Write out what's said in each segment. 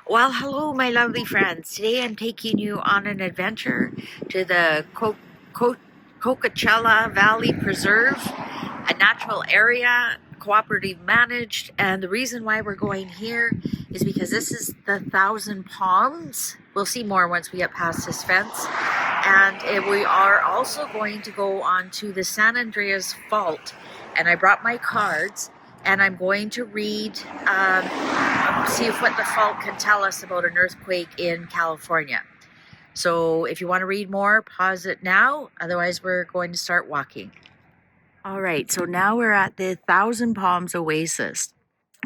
Well, hello, my lovely friends. Today I'm taking you on an adventure to the Coachella Valley Preserve, a natural area, cooperative managed. And the reason why we're going here is because this is the Thousand Palms. We'll see more once we get past this fence. And we are also going to go on to the San Andreas Fault. And I brought my cards and I'm going to read see if what the fault can tell us about an earthquake in California. So if you want to read more, pause it now. Otherwise, we're going to start walking. All right, so now we're at the Thousand Palms Oasis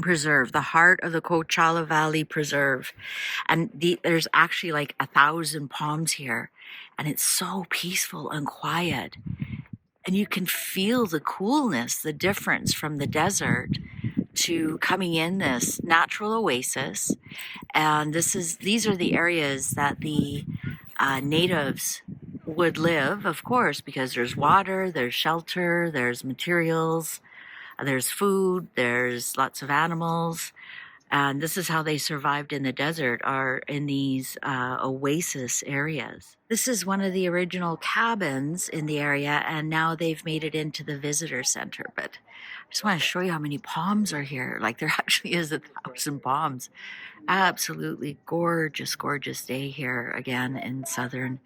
Preserve, the heart of the Coachella Valley Preserve. And there's actually like 1,000 palms here. And it's so peaceful and quiet. And you can feel the coolness, the difference from the desert to coming in this natural oasis. And these are the areas that the natives would live, of course, because there's water, there's shelter, there's materials, there's food, there's lots of animals. And this is how they survived in the desert, are in these oasis areas. This is one of the original cabins in the area, and now they've made it into the visitor center. But I just want to show you how many palms are here. Like, there actually is 1,000 palms. Absolutely gorgeous, gorgeous day here again in Southern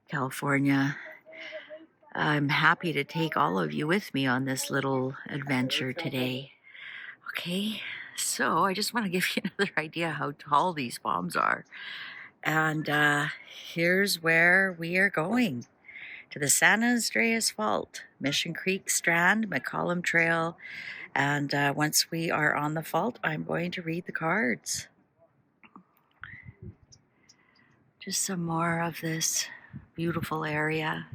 California. I'm happy to take all of you with me on this little adventure today. Okay, so I just want to give you another idea how tall these palms are. And here's where we are going. To the San Andreas Fault, Mission Creek Strand, McCollum Trail. And once we are on the fault, I'm going to read the cards. Just some more of this beautiful area.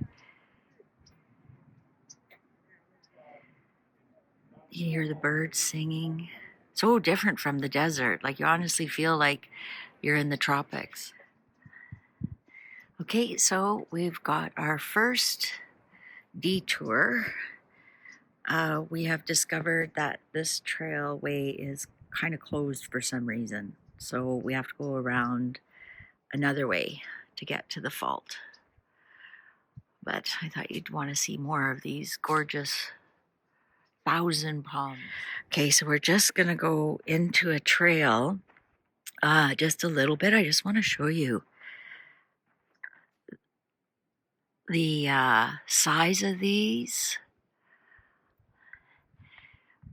You hear the birds singing. So different from the desert. Like, you honestly feel like you're in the tropics. Okay, so we've got our first detour. We have discovered that this trailway is kind of closed for some reason. So we have to go around another way to get to the fault. But I thought you'd want to see more of these gorgeous 1,000 palms. Okay, so we're just going to go into a trail just a little bit. I just want to show you the size of these.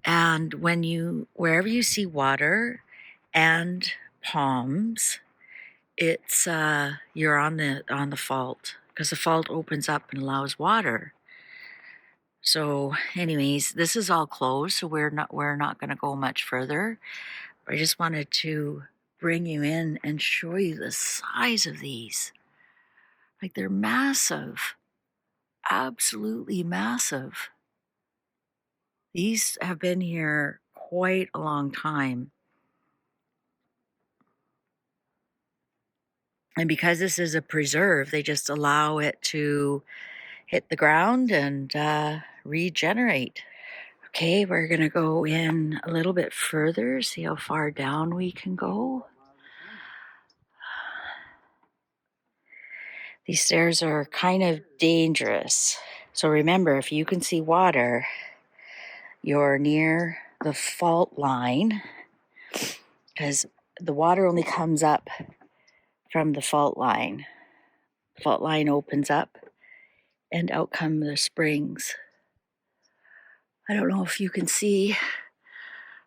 And wherever you see water and palms, it's you're on the fault, because the fault opens up and allows water. So anyways, this is all closed, so we're not going to go much further. I just wanted to bring you in and show you the size of these. Like, they're massive, absolutely massive. These have been here quite a long time. And because this is a preserve, they just allow it to hit the ground and regenerate. Okay, we're going to go in a little bit further, see how far down we can go. These stairs are kind of dangerous. So remember, if you can see water, you're near the fault line, because the water only comes up from the fault line. The fault line opens up and out come the springs. I don't know if you can see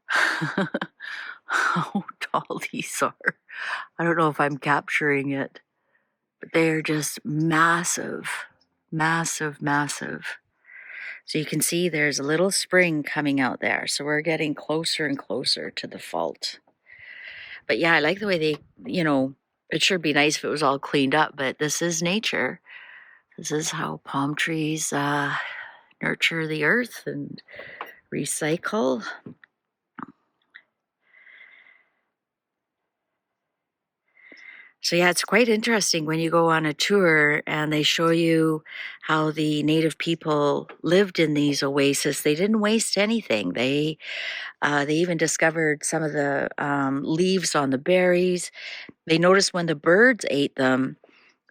how tall these are. I don't know if I'm capturing it, but they are just massive, massive, massive. So you can see there's a little spring coming out there. So we're getting closer and closer to the fault. But yeah, I like the way they, it sure be nice if it was all cleaned up, but this is nature. This is how palm trees nurture the earth and recycle. So yeah, it's quite interesting when you go on a tour and they show you how the native people lived in these oases. They didn't waste anything. They even discovered some of the leaves on the berries. They noticed when the birds ate them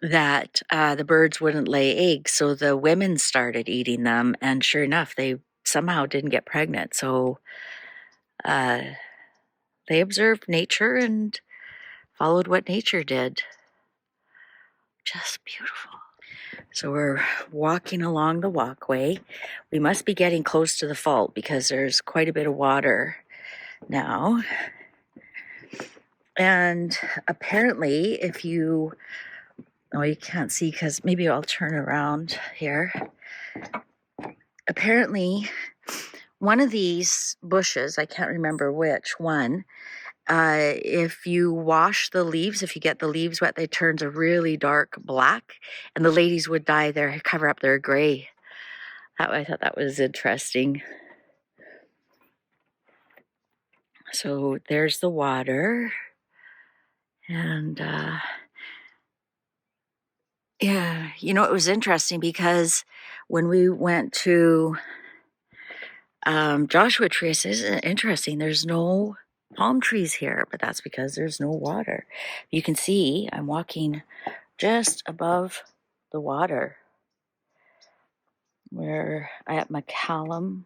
that the birds wouldn't lay eggs, so the women started eating them, and sure enough, they somehow didn't get pregnant. So uh, they observed nature and followed what nature did. Just beautiful. So we're walking along the walkway. We must be getting close to the fault because there's quite a bit of water now. And apparently, if you, oh, you can't see because maybe I'll turn around here. Apparently, one of these bushes, I can't remember which one, if you wash the leaves, if you get the leaves wet, they turn a really dark black, and the ladies would dye their, cover up their gray. I thought that was interesting. So there's the water, and yeah, you know, it was interesting because when we went to Joshua Tree, I said, "Isn't it interesting? There's no palm trees here, but that's because there's no water." You can see I'm walking just above the water. We're at McCallum.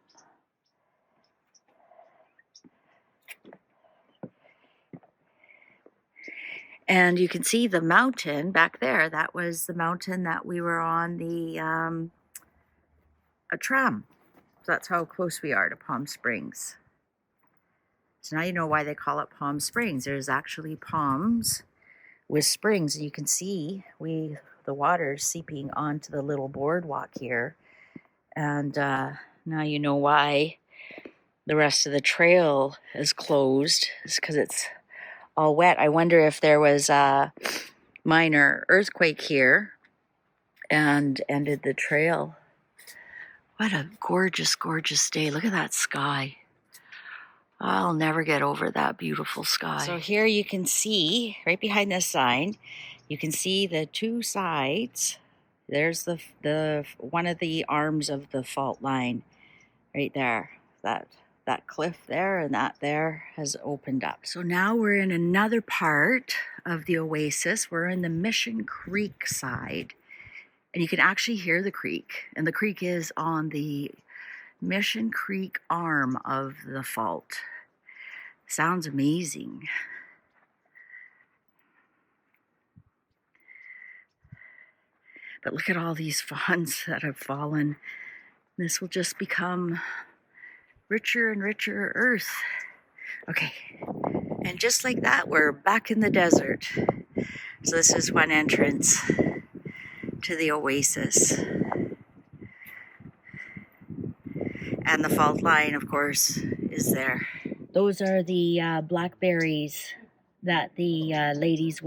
And you can see the mountain back there. That was the mountain that we were on the a tram. So that's how close we are to Palm Springs. So now you know why they call it Palm Springs. There's actually palms with springs, and you can see the water's seeping onto the little boardwalk here. And now you know why the rest of the trail is closed. It's because it's all wet. I wonder if there was a minor earthquake here and ended the trail. What a gorgeous, gorgeous day. Look at that sky. I'll never get over that beautiful sky. So here you can see, right behind this sign, you can see the two sides. There's the one of the arms of the fault line right there. That cliff there and that there has opened up. So now we're in another part of the oasis. We're in the Mission Creek side, and you can actually hear the creek. And the creek is on the Mission Creek arm of the fault. Sounds amazing. But look at all these fawns that have fallen. This will just become richer and richer earth. Okay, and just like that, we're back in the desert. So this is one entrance to the oasis. And the fault line, of course, is there. Those are the blackberries that the ladies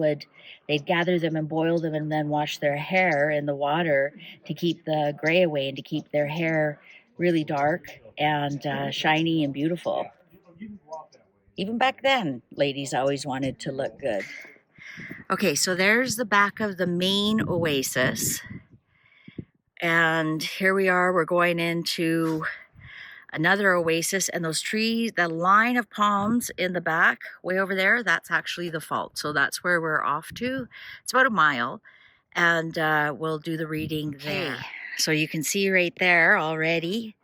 they'd gather them and boil them and then wash their hair in the water to keep the gray away and to keep their hair really dark and shiny and beautiful. Even back then, ladies always wanted to look good. Okay, so there's the back of the main oasis. And here we are, we're going into another oasis, and those trees, the line of palms in the back, way over there, that's actually the fault. So that's where we're off to. It's about a mile, and we'll do the reading there. So you can see right there already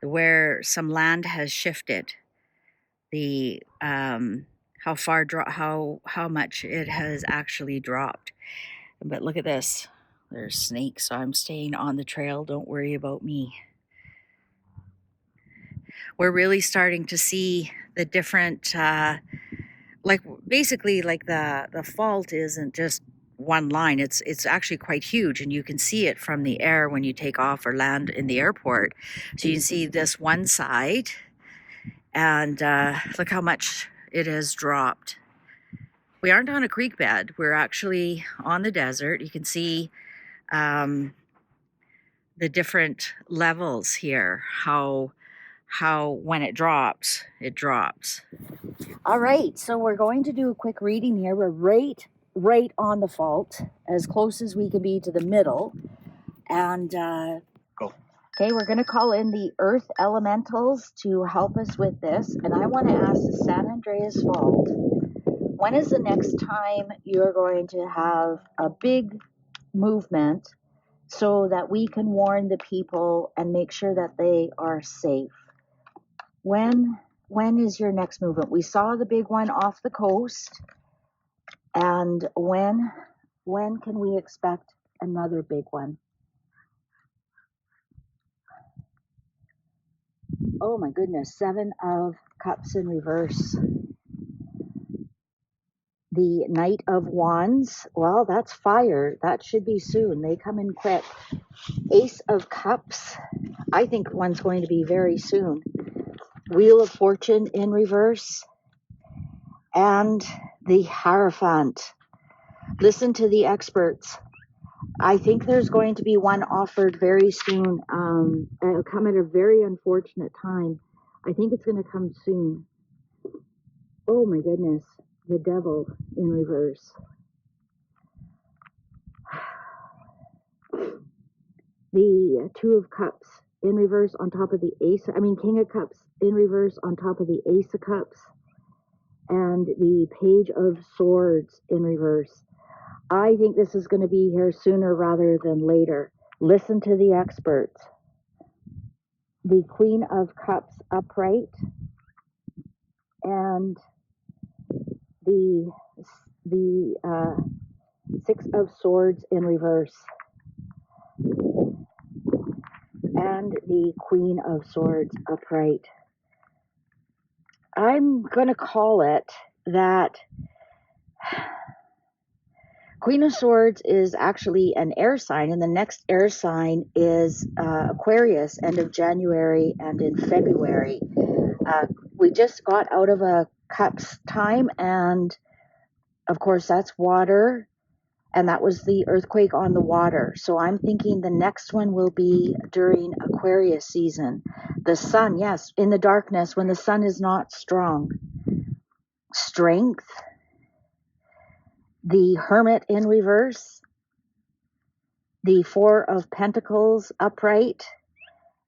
where some land has shifted. The how much it has actually dropped. But look at this. There's snakes, so I'm staying on the trail. Don't worry about me. We're really starting to see the different, basically the fault isn't just one line. It's actually quite huge, and you can see it from the air when you take off or land in the airport. So you can see this one side, and look how much it has dropped. We aren't on a creek bed. We're actually on the desert. You can see the different levels here, how when it drops. All right, so we're going to do a quick reading here. We're right right on the fault, as close as we can be to the middle. And Go. okay, we're going to call in the earth elementals to help us with this. And I want to ask the San Andreas Fault, when is the next time you're going to have a big movement so that we can warn the people and make sure that they are safe? When is your next movement? We saw the big one off the coast. And when can we expect another big one? Oh my goodness, 7 of Cups in reverse. The Knight of Wands, well, that's fire. That should be soon. They come in quick. Ace of Cups, I think one's going to be very soon. Wheel of Fortune in reverse. And the Hierophant. Listen to the experts. I think there's going to be one offered very soon. It'll come at a very unfortunate time. I think it's going to come soon. Oh my goodness. The Devil in reverse. The Two of Cups in reverse on top of the King of Cups in reverse on top of the Ace of Cups. And the Page of Swords in reverse. I think this is going to be here sooner rather than later. Listen to the experts. The Queen of Cups upright. And the Six of Swords in reverse. And the Queen of Swords upright. I'm going to call it that Queen of Swords is actually an air sign, and the next air sign is Aquarius, end of January and in February. We just got out of a Cups time, and of course that's water, and that was the earthquake on the water. So I'm thinking the next one will be during Aquarius season. The sun, yes, in the darkness when the sun is not strong. Strength. The Hermit in reverse. The Four of Pentacles upright.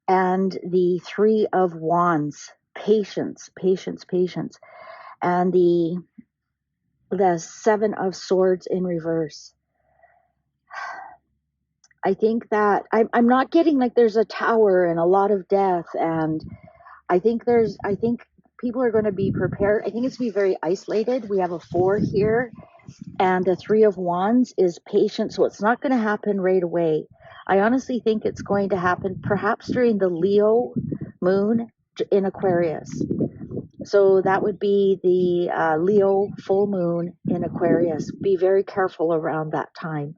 And the Three of Wands. Patience, patience, patience. And the Seven of Swords in reverse. I think that I'm not getting like there's a tower and a lot of death, and I think people are going to be prepared. I think it's going to be very isolated. We have a 4 here, and the Three of Wands is patient, so it's not going to happen right away. I honestly think it's going to happen perhaps during the Leo moon in Aquarius. So that would be the Leo full moon in Aquarius. Be very careful around that time.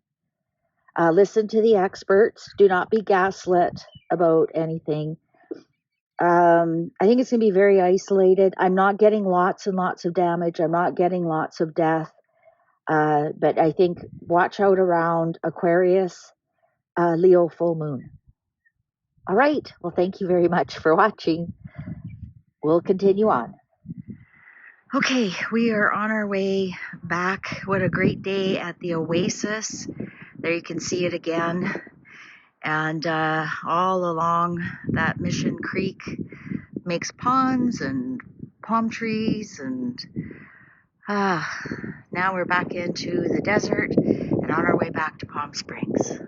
Listen to the experts. Do not be gaslit about anything. I think it's going to be very isolated. I'm not getting lots and lots of damage. I'm not getting lots of death. But I think watch out around Aquarius, Leo full moon. All right. Well, thank you very much for watching. We'll continue on. Okay, we are on our way back. What a great day at the Oasis. There you can see it again. And all along that Mission Creek makes ponds and palm trees. And now we're back into the desert and on our way back to Palm Springs.